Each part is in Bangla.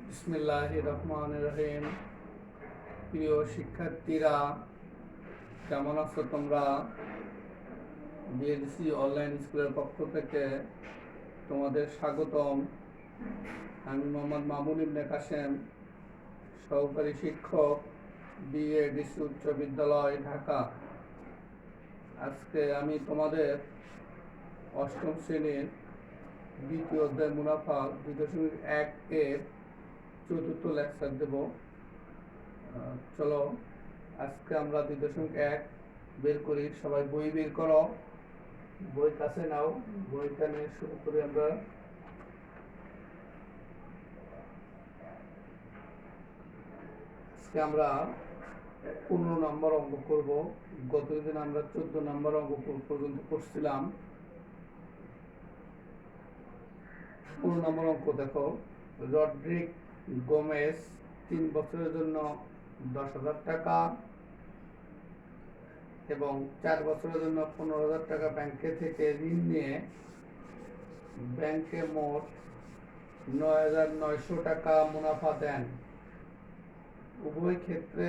বিসমিল্লাহির রহমানির রহিম। প্রিয় শিক্ষার্থীরা, কেমন আছো তোমরা? বিএডিসি অনলাইন স্কুলের পক্ষ থেকে তোমাদের স্বাগতম। আমি মোহাম্মদ মামুন ইবনে কাসেম, সহকারী শিক্ষক, বিএডিসি উচ্চ বিদ্যালয়, ঢাকা। আজকে আমি তোমাদের অষ্টম শ্রেণীর দ্বিতীয় অধ্যায় মুনাফা 2.1 এর চতুর্থ লেকচার দেব। চলো আজকে আমরা 2.1 বের করি। সবাই বই বের করো, বই কাছে নাও, বইটা নিয়ে শুরু করি আমরা। আজকে আমরা 15 নম্বর অঙ্ক করব। গতদিন আমরা 14 নম্বর অঙ্ক পর্যন্ত করছিলাম। 15 নম্বর অঙ্ক দেখো। রড্রিক গোমেজ 3 বছরের জন্য 10,000 টাকা এবং 4 বছরের জন্য 15,000 টাকা ব্যাংকে থেকে ঋণ নিয়ে ব্যাংকে মোট 9,900 টাকা মুনাফা দেন। উভয় ক্ষেত্রে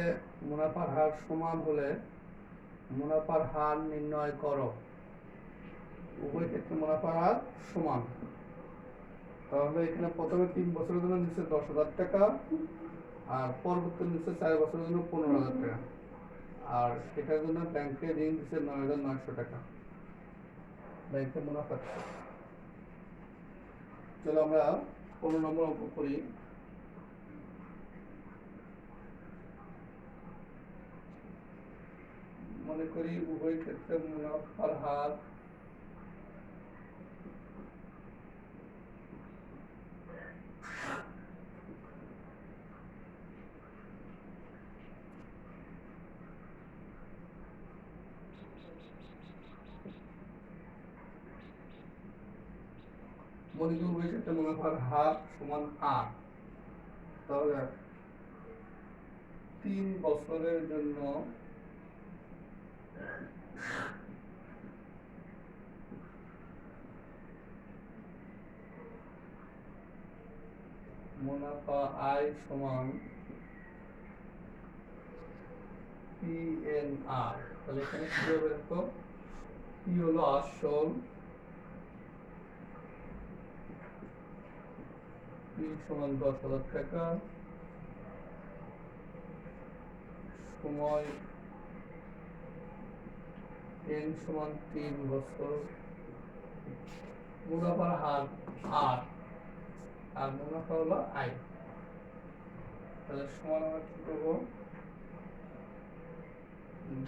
মুনাফার হার সমান হলে মুনাফার হার নির্ণয় করো। উভয় ক্ষেত্রে মুনাফার হার সমান, তাহলে এখানে প্রথমে 3 বছরের জন্য নিচ্ছে 10,000 টাকা আর পরবর্তী নিচ্ছে 4 বছরের জন্য 15,000 টাকা, আর সেটার জন্য ব্যাংকে ঋণ দিচ্ছে 9,900 টাকা। ব্যাংকে মুনাফা। চলো আমরা 15 নম্বর অঙ্ক করি। মনে করি উভয় ক্ষেত্রে মুনাফার হার উভয় ক্ষেত্রে মুনাফার হার সমান আর, তাহলে 3 বছরের জন্য মুনাফা আয় সমান PNR। তাহলে এখানে কি হবে দেখো, P হলো আসল, P সমান 10,000 টাকা, সময় N সমান 3 বছর, মুনাফার হার R আর মুনাফা হলো আয়। তাহলে সমান আমরা কি করবো,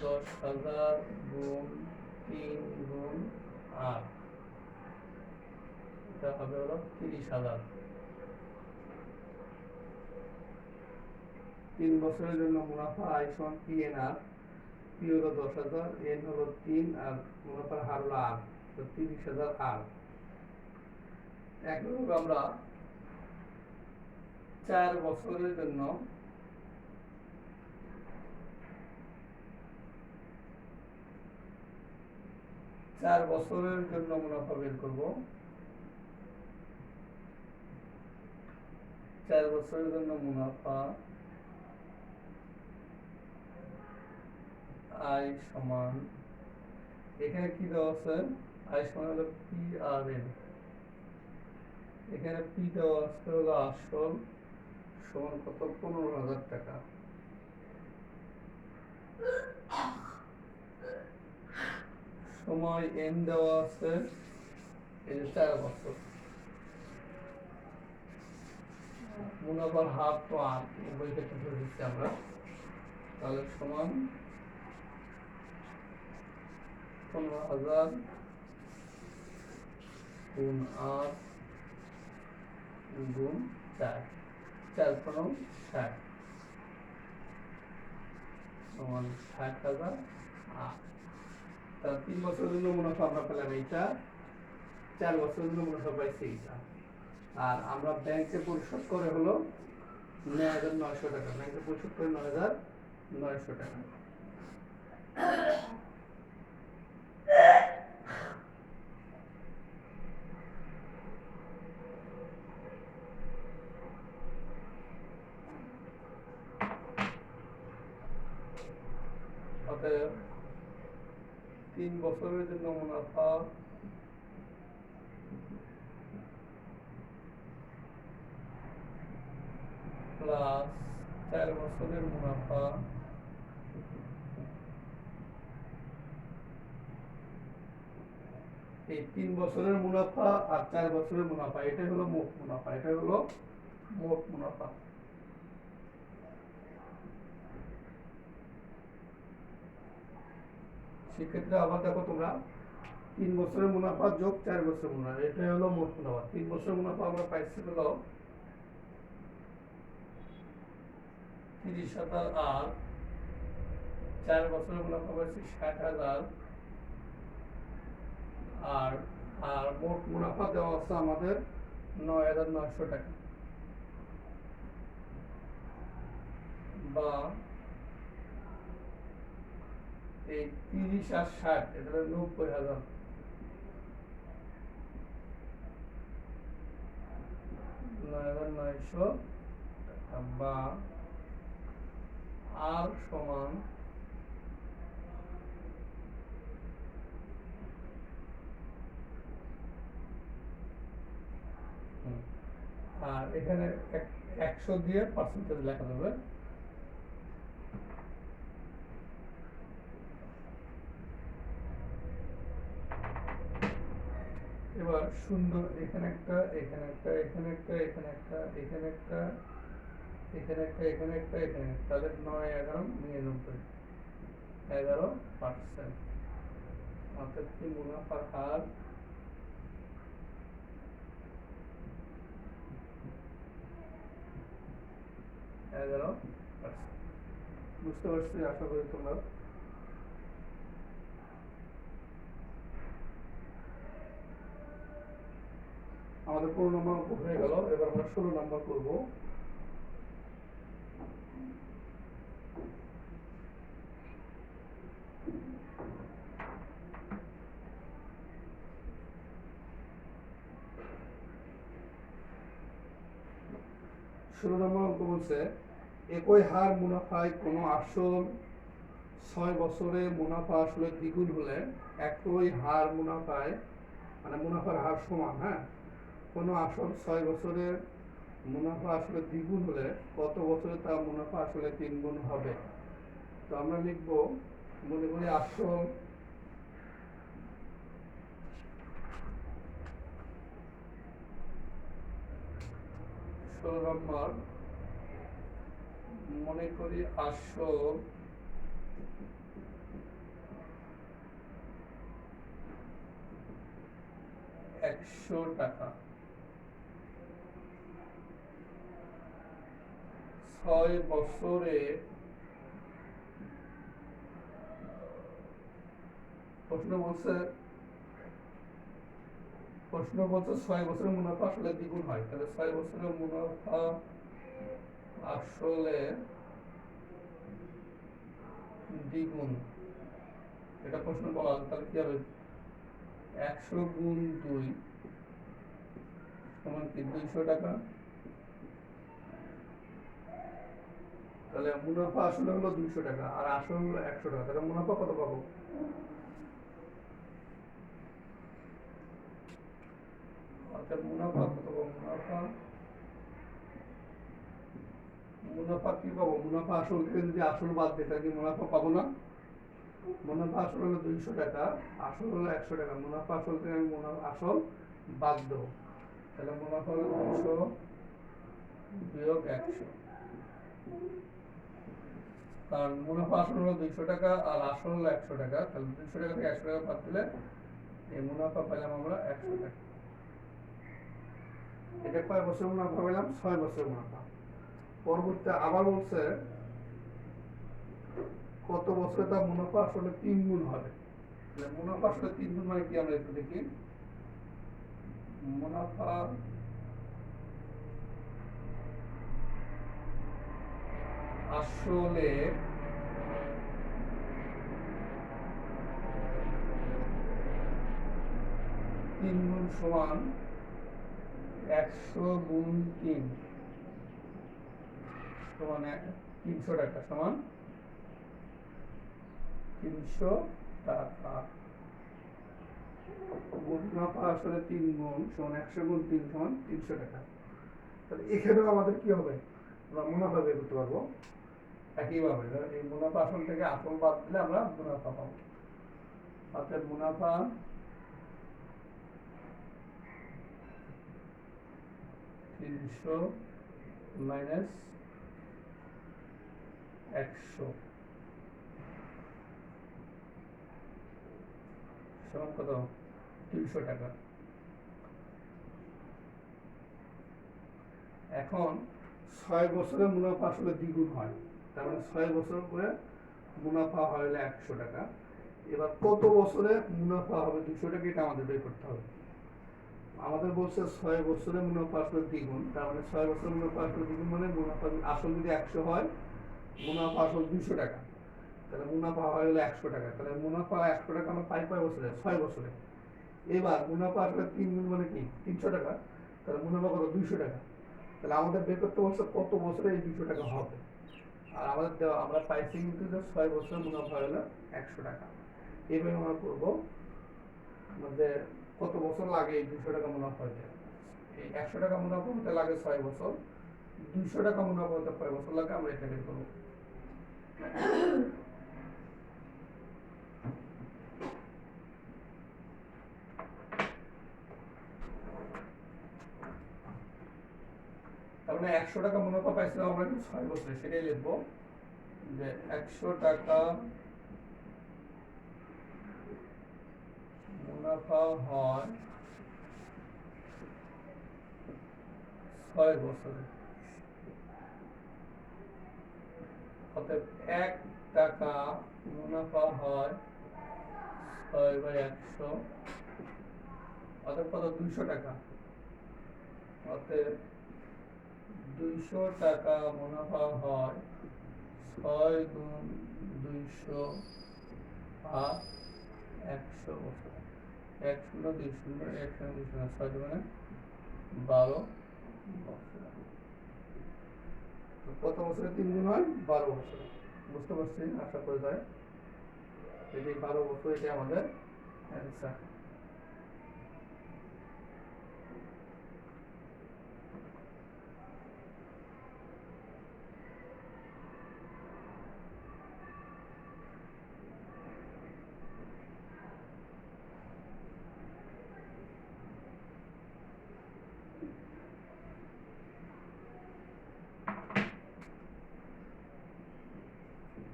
10,000 গুণ 3 গুণ R, এটা হবে হলো 30,000। 3 বছরের জন্য মুনাফা আয় সমান PNR। P হলো 10,000, N হলো 3 আর মুনাফার হার হলো R, তো 30,000 R। একইভাবে আমরা 4 বছরের জন্য মুনাফা বের করব। 4 বছরের জন্য মুনাফা আয় সমান, এখানে কি দেওয়া আছে, আয় সমান হলো PRN, এখানে P দেওয়া আছে হলো আসল, সমান কত, 15,000 টাকা। সময় N দেওয়া আছে, এই যে 4 বছর। মুনাফার হার তো আর উভয় ক্ষেত্রে ধরে দিচ্ছি আমরা, তাহলে সমান 15,000 গুণ 8 গুণ 4, 4 পনেরো 60 সমান 60,000 8। তাহলে 3 বছরের জন্য মুনাফা আমরা পেলাম এইটা, 4 বছরের জন্য মুনাফা পাইছি এইটা, আর আমরা ব্যাংকে পরিশোধ করে হলো 9,900 টাকা। ব্যাংকে পরিশোধ করে 9,900 টাকা। 3 বছরের জন্য মুনাফা প্লাস 4 বছরের মুনাফা এই 3 বছরের মুনাফা আর 4 বছরের মুনাফা এটা হলো মোট মুনাফা, এটা হলো মোট মুনাফা। সেক্ষেত্রে আবার দেখো তোমরা 3 বছরের মুনাফা যোগ 4 বছরের মুনাফা এটা হলো মোট মুনাফা। 3 বছরের মুনাফা আমরা পাইছি হলো 30,000 আর 4 বছরের মুনাফা পাইছি 60,000 আর আর মোট মুনাফা দেওয়া আছে আমাদের 9,900 টাকা বা এই 30 আর 60 এটা 90,000 9,900 টাকা বা আর সমান আর এখানে 100 দিয়ে পার্সেন্টেজ লেখা যাবে। এবার শূন্য এখানে একটা, এখানে একটা, এখানে একটা, এখানে একটা, এখানে একটা, এখানে একটা, এখানে একটা, এখানে একটা, তাহলে 9, 11, 99, 11%। অর্থাৎ কি মুনাফার হার 11%। বুঝতে পারছি আশা করি তোমরা। আমাদের 15 নম্বর অঙ্ক হয়ে গেল, এবার আমরা 16 নম্বর করব। ষোলো নম্বর অঙ্ক বলছে একই হার মুনাফায় কোনো আসল 6 বছরে মুনাফা আসলে দ্বিগুণ হলে একই হার মুনাফায় মানে মুনাফার হার সমান, হ্যাঁ, কোনো আসল 6 বছরের মুনাফা আসলে দ্বিগুণ হলে কত বছরে তার মুনাফা আসলে 3 গুণ হবে। তো আমরা লিখব মনে করি আসল নম্বর মনে করি আসল 100 টাকা, 6 বছরে প্রশ্ন বলছে 6 বছরের মুনাফা আসলে দ্বিগুণ হয়, তাহলে 6 বছরের মুনাফা আসলে দ্বিগুণ, এটা প্রশ্ন বলা, তাহলে কি হবে 100 গুণ 2 সমান কি 200 টাকা। তাহলে মুনাফা আসলে হলো 200 টাকা আর আসল হলো 100 টাকা, তাহলে মুনাফা কত পাবো? মুনাফা কত পাবো? মুনাফা কি পাবো? মুনাফা আসল থেকে যদি আসল বাদ দিই তাহলে কি মুনাফা পাবো না? মুনাফা আসল হলো 200 টাকা, আসল হলো 100 টাকা, মুনাফা আসল থেকে আমি আসল বাদ দেবো, তাহলে মুনাফা হলো 200 বিয়োগ 100। কারণ মুনাফা আসল হলো 200 টাকা আর আসল হলো 100 টাকা, তাহলে 200 টাকা থেকে 100 টাকা বাদ দিলে এই মুনাফা পেলাম আমরা 100 টাকা। এটা কয় বছর মুনাফা পেলাম? 6 বছর মুনাফা। পরবর্তী আবার বলছে কত বছরে তার মুনাফা আসলে 3 গুণ হবে। মুনাফা আসলে 3 গুণ মানে কি আমরা একটু দেখি। মুনাফা আসলে 3 গুণ সমান 100 গুণ 3 সমান 300 টাকা, সমান 300 টাকা। মুনাফা আসলে 3 গুণ সমান 100 গুণ 3 সমান 300 টাকা। তাহলে এখানেও আমাদের কি হবে, আমরা মুনাফা বের করতে পারবো একইভাবে। এই মুনাফা আসল থেকে আসল বাদ দিলে আমরা মুনাফা পাবো। অর্থাৎ মুনাফা তিনশো মাইনাস 100 সমান কত, 300 টাকা। এখন 6 বছরে মুনাফা আসলে দ্বিগুণ হয়, তার মানে 6 বছর পরে মুনাফা হয় 100 টাকা। এবার কত বছরে মুনাফা হবে 200 টাকা, এটা আমাদের বের করতে হবে। আমাদের বলছে 6 বছরে মুনাফা আসলে দ্বিগুণ, তার মানে 6 বছরে মুনাফা আসলে দ্বিগুণ মানে মুনাফা আসল যদি 100 হয়, মুনাফা আসল 200 টাকা, তাহলে মুনাফা হয় 100 টাকা। তাহলে মুনাফা 100 টাকা আমরা পাই কয় বছরে, 6 বছরে। এবার মুনাফা আসলে 3 গুণ মানে কি 300 টাকা, তাহলে মুনাফা কত 200 টাকা। তাহলে আমাদের বের করতে বলছে কত বছরে এই 200 টাকা হবে। আর আমাদের দেওয়া, আমরা পাইছি কিন্তু যে 6 বছরে মুনাফা হলো 100 টাকা। এইভাবে আমরা করবো যে কত বছর লাগে এই 200 টাকা মুনাফা হতে। এই 100 টাকা মুনাফা হতে লাগে 6 বছর, 200 টাকা মুনাফা হতে কয় বছর লাগে আমরা এটা বের করবো। তার মানে 100 টাকা মুনাফা পাইছিলাম আমরা কিন্তু 6 বছরে, সেটাই লিখবো যে 100 টাকা মুনাফা হয় 6 বছরে। অতএব 1 টাকা মুনাফা হয় 6/100, অতএব কত 200 টাকা। অতএব 200 টাকা মুনাফা হয় 6 গুণ 200 আর 100 বছর। 1 শূন্য 2 শূন্য 1 শূন্য 2 শূন্য 6 মানে 12 বছর। কত বছরে 3 গুণ হয়, 12 বছর। বুঝতে পারছি আশা করা যায়। এটি 12 বছর, এটি আমাদের অ্যান্সার।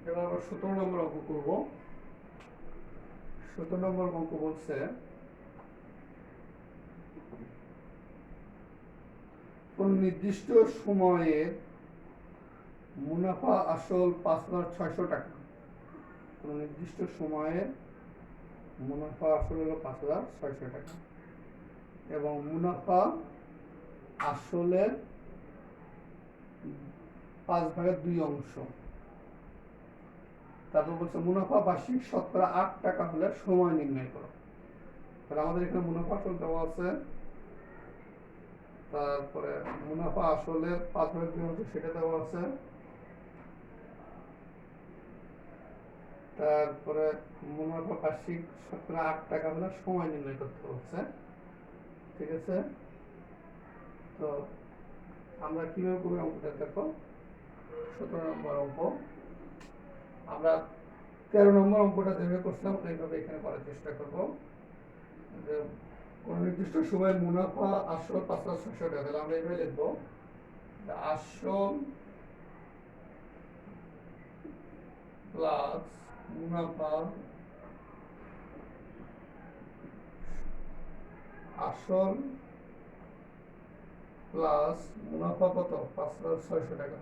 এবার আমরা 17 নম্বর অঙ্ক করব। 17 নম্বর অঙ্ক বলছে কোন নির্দিষ্ট সময়ে মুনাফা আসল 5,600 টাকা। কোন নির্দিষ্ট সময়ে মুনাফা আসল হলো 5,600 টাকা এবং মুনাফা আসলের 5/2 অংশ। তারপর বলছে মুনাফা বার্ষিক শতকরা 8 টাকা হলে সময় নির্ণয় করো। তাহলে আমাদের এখানে মুনাফা আসল দেওয়া আছে, তারপরে মুনাফা আসলের 5/2 অংশ সেটা দেওয়া আছে, তারপরে মুনাফা বার্ষিক শতকরা 8 টাকা হলে সময় নির্ণয় করতে হচ্ছে। ঠিক আছে, তো আমরা কিভাবে করবো অঙ্কটা দেখো। 17 নম্বর অঙ্ক আমরা 13 নম্বর অঙ্কটা যেভাবে করছিলাম এইভাবে এখানে করার চেষ্টা করবো। যে কোন নির্দিষ্ট সময় মুনাফা আসল 5,600 টাকা, তাহলে আমরা এইভাবে লিখবো আসল প্লাস মুনাফা, আসল প্লাস মুনাফা কত 5,600 টাকা।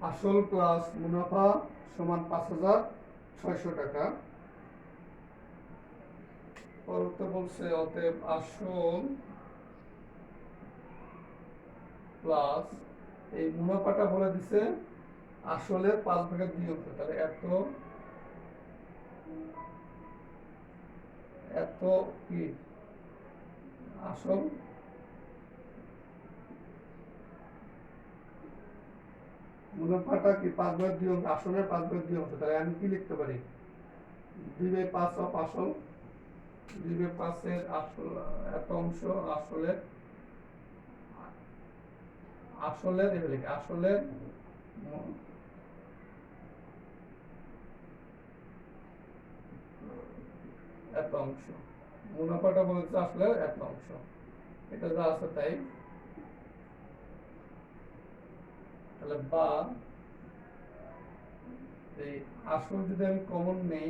আসল প্লাস মুনাফা সমান 5,600 টাকা। পরবর্তী বলছে অতএব আসল প্লাস এই মুনাফাটা বলে দিছে আসলে 5/2 অংশ, তাহলে এত কি আসল মুনাফাটা কি 5/2 অংশ, আসলে 5/2 অংশ। তাহলে আমি কি লিখতে পারি, 2/5 অফ আসল, 2/5 আসল এত অংশ আসলের আসলের আসলের এত অংশ, মুনাফাটা বলেছে আসলের এত অংশ, এটা যা আছে তাই। তাহলে বা এই আসল যদি আমি কমন নেই,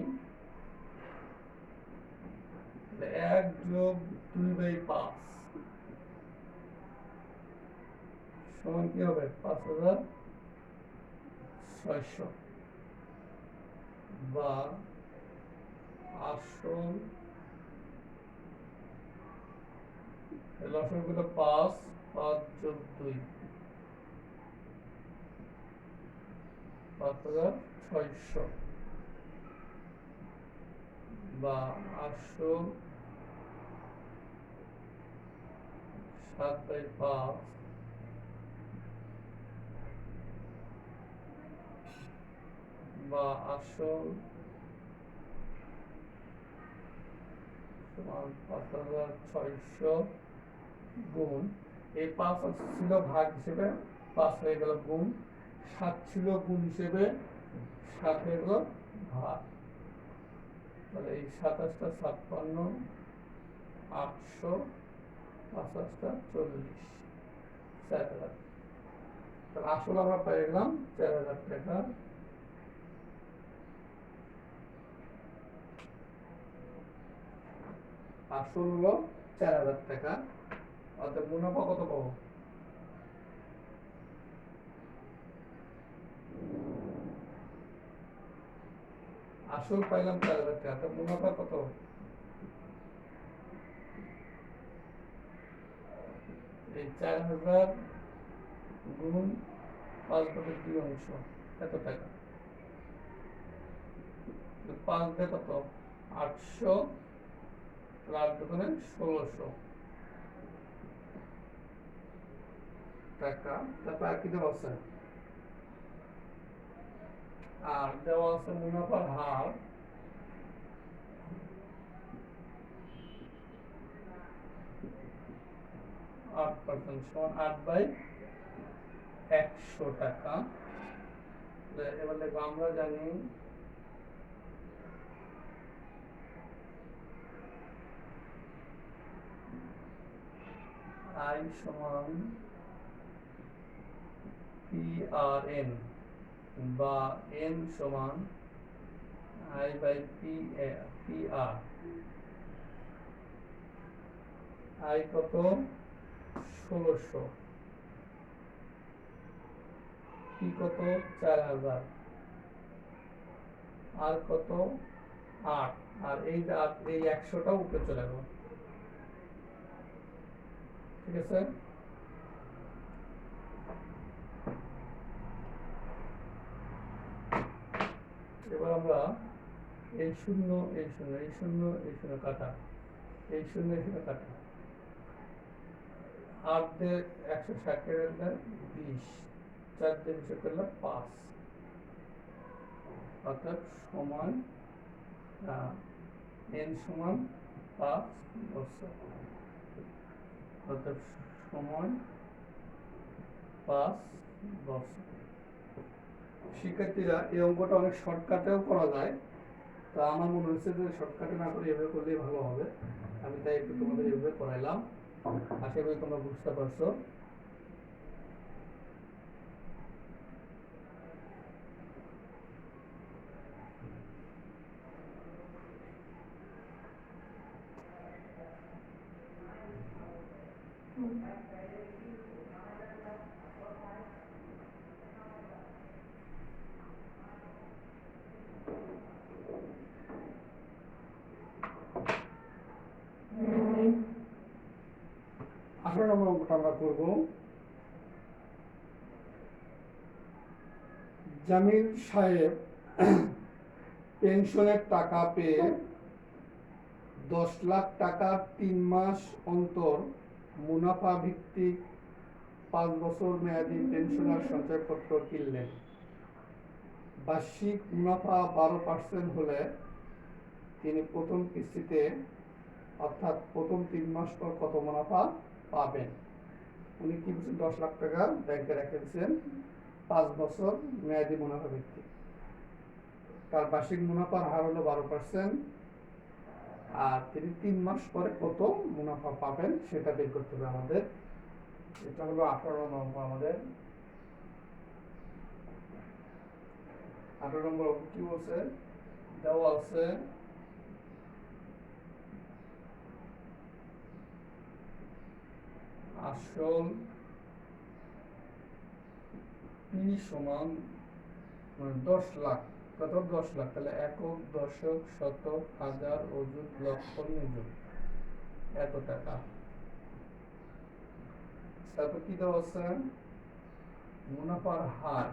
1 যোগ 2/5 সমান কি হবে? 5600। বা আসল লসাগুলো 5 যোগ 2 5600। বা আসল 7/5 বা আসল সমান 5600 গুণ এই 5 ছিল ভাগ হিসেবে 5 হয়ে গেল গুণ, 7 ছিল গুণ হিসেবে 7 হয়ে গেল ভাগ। তাহলে এই 27টা 56, 800, 5টা 40, 4000। তাহলে আসলে আমরা পেয়ে গেলাম 4000 টাকা। আসল হলো 4000 টাকা। অর্থাৎ মুনাফা কত পাবো? আসল পাইলাম 4000 টাকা, তো মুনাফা কত? এই 4000 গুণ 5/2 অংশ এত টাকা। 5 দিয়ে কত? 800, 8 দোকানে 1600 টাকা। তারপর আর কি দেওয়া আছে? আর দেওয়া আছে মুনাফার হার 8% সমান 8/100 টাকা। এবার দেখো আমরা জানি I সমান PRN বা N সমান I/PR। I কত? 1600, P কত? 4000, আর কত? 8। আর এই 100টা উপরে চলে গেল। ঠিক আছে? এবার আমরা এই শূন্য এই শূন্য এই শূন্য এই শূন্য কাটা, এই শূন্য এই শূন্য কাটা, 8 দিয়ে 160 করলে 20, 4 দিয়ে 20 করলে 5, অর্থাৎ সমান n সমান 5 বছর, অর্থাৎ সমান 5 বছর। শিক্ষার্থীরা এই অঙ্কটা অনেক শর্টকাটেও করা যায়, তো আমার মনে হচ্ছে যে শর্টকাটে না করে এভাবে করলেই ভালো হবে। আমি তাই একটু তোমাদের এভাবে করাইলাম, আশা করি তোমরা বুঝতে পারছো। আসলে আমরা অঙ্কটা আমরা করব। জামিল সাহেব পেনশনের টাকা পেয়ে 10 লাখ টাকার 3 মাস অন্তর মুনাফা ভিত্তিক 5 বছর মেয়াদী পেনশনার সঞ্চয়পত্র কিনলেন। বার্ষিক মুনাফা 12% হলে তিনি প্রথম কিস্তিতে অর্থাৎ প্রথম 3 মাস পর কত মুনাফা পাবেন। উনি কি বলছেন, 10 লাখ টাকা ব্যাংকে রেখে দিয়েছেন 5 বছর মেয়াদি মুনাফা ভিত্তিক। তার বার্ষিক মুনাফার হার হলো 12%, আর তিনি 3 মাস পরে কত মুনাফা পাবেন সেটা বের করতে হবে আমাদের। এটা হলো 18 নম্বর আমাদের। 18 নম্বর কি বলছে, দেওয়া আছে আসল পি সমান 10 লাখ, কত 10 লাখ, তাহলে একক, দশক, শতক, হাজার, অযুত, লক্ষ, নিযুত, এত টাকা। তারপর কি দেওয়া আছে, মুনাফার হার,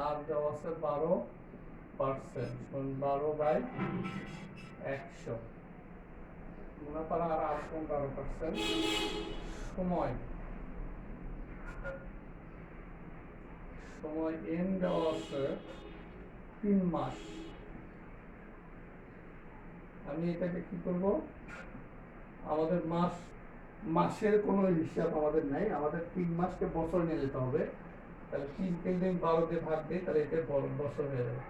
আর দেওয়া আছে 12%, 12/100। মুনাফার হার আসল 12%। সময় এন দেওয়া আছে 3 মাস। আমি এটাকে কি করব, আমাদের মাসের কোনো হিসাব আমাদের নাই, আমাদের 3 মাসকে বছর নিয়ে যেতে হবে। তাহলে 3কে যদি 12 দিয়ে ভাগ দিই তাহলে এটা বছর হয়ে যাবে,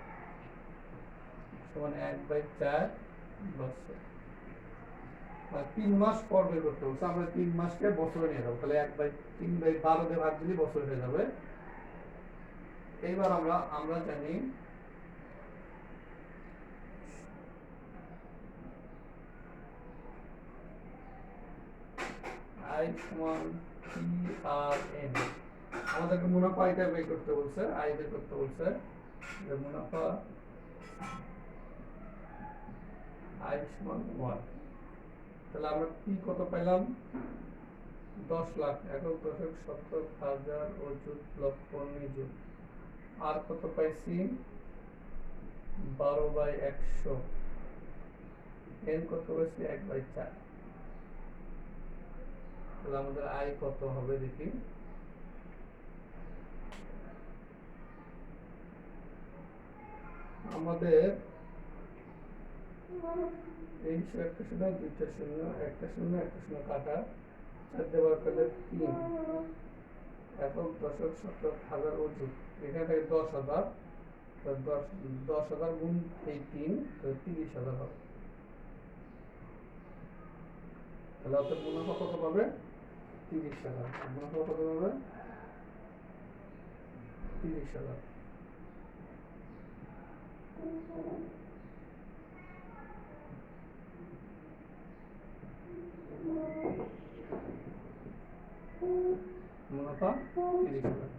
সমান 1/4 বছর। 3 মাস পর বের করতে বলছে, আমরা 3 মাসকে বছরে নিয়ে যাবো, তাহলে 1/3/12 দিয়ে ভাগ দিলে বছর হয়ে যাবে। এইবার আমরা জানি আই সমান PRN। আমাদেরকে মুনাফা এটা বের করতে বলছে, আই বের করতে বলছে, যে মুনাফা আই সমান 1। তাহলে আমরা পি কত পাইলাম, 10 লাখ, একক, দশক, শতক, হাজার, অযুত, লক্ষ, নিযুত। আর কত পাইছি, 12/100। এন কত পাইছি, 1/4। তাহলে আমাদের আয় কত হবে দেখি, আমাদের এই একটা শূন্য, দুইটা শূন্য, একটা শূন্য, একটা শূন্য কাটা, 4 দিয়ে ভাগ করলে 3, একক, দশক, শতক, হাজার, অযুত, এখানে থেকে 10,000, 10,000 গুণ এই 3, তো 30,000 হবে। তাহলে অর্থাৎ মুনাফা কত পাবে, 30,000। মুনাফা কত পাবে, 30,000। মুনাফা 30,000।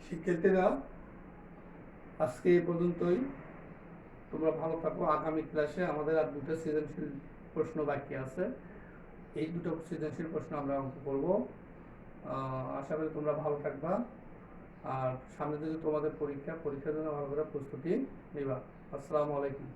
শিক্ষার্থীরা, আজকে এই পর্যন্তই। তোমরা ভালো থাকো। আগামী ক্লাসে আমাদের আর 2টা সৃজনশীল প্রশ্ন বাকি আছে, এই 2টো সৃজনশীল প্রশ্ন আমরা অঙ্ক করব। আশা করি তোমরা ভালো থাকবা, আর সামনে যদি তোমাদের পরীক্ষার জন্য ভালো করে প্রস্তুতি নিবা। আসসালামু আলাইকুম।